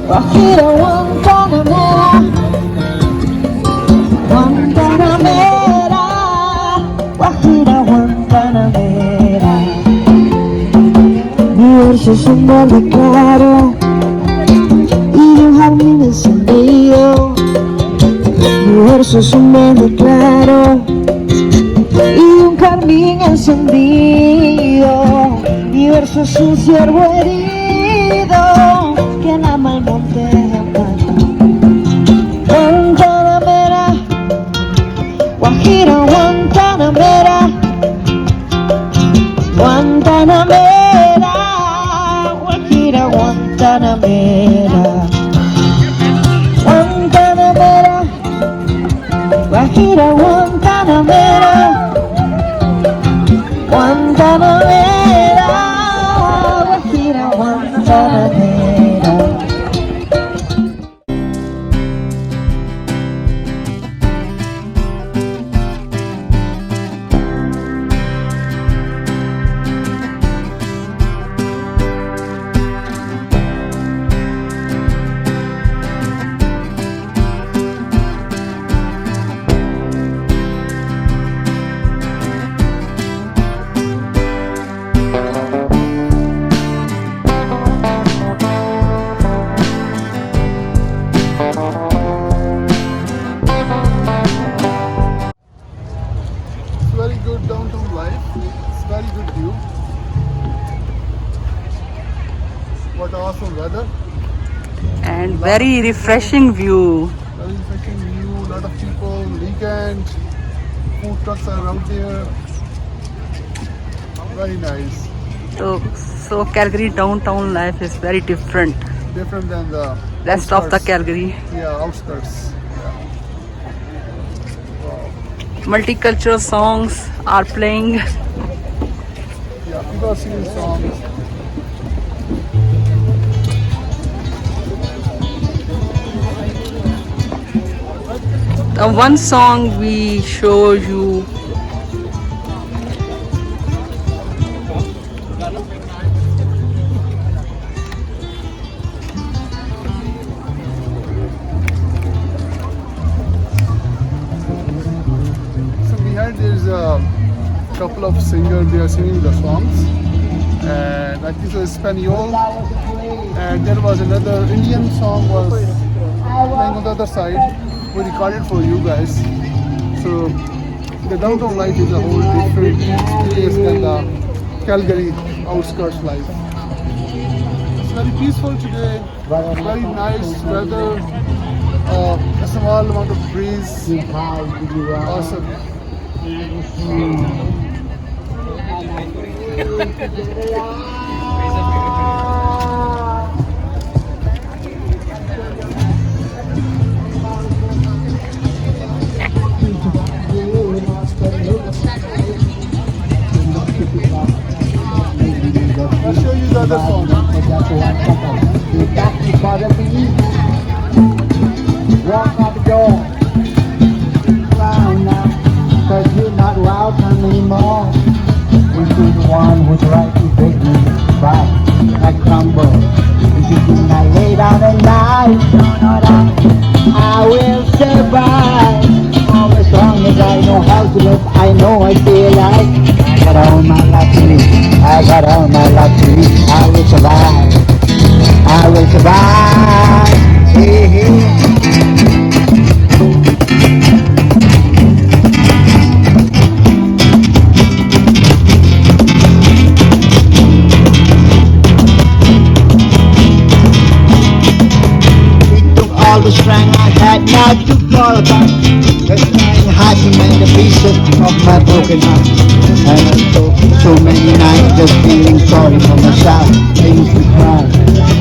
Guajira Guantanamera, Guantanamera, Guajira Guantanamera. Mi verso es un verde claro y un jardín encendido. Mi verso es un verde claro y un jardín encendido. Mi verso es un ciervo herido que ama el monte Guantanamera, Guajira Guantanamera, Guantanamera, Guajira Guantanamera, Guantanamera, Guajira Guantanamera, Guantanamera, Guajira Guantanamera. Very good downtown life. It's very good view. What awesome weather. And very refreshing view. Very refreshing view. Lot of people. Weekend. Food trucks are out there. Very nice. So Calgary downtown life is very different. Different than the Rest of the outskirts. Calgary. Yeah, outskirts. Multicultural songs are playing. Yeah, people are singing songs. The one song we show you. There's a couple of singers, they are singing the songs, and I think it was Spaniel, and there was another Indian song was playing on the other side. We recorded for you guys. So the downtown life is a whole different experience than the Calgary outskirts life. It's very peaceful today, very nice weather, a small amount of breeze, awesome. I'll show you the other song. Walk out the door. Clown now, 'cause you're not welcome anymore. This is the one who's right to break me back. I crumble. This is when I lay down and die. No, no, I will survive. All as long as I know how to live, I know I feel like I got all my life to live. I got all my life to live. I will survive. the strength I had not to fall apart. Just trying hard to mend the pieces of my broken heart. And I so many nights just feeling sorry for myself. I used to cry.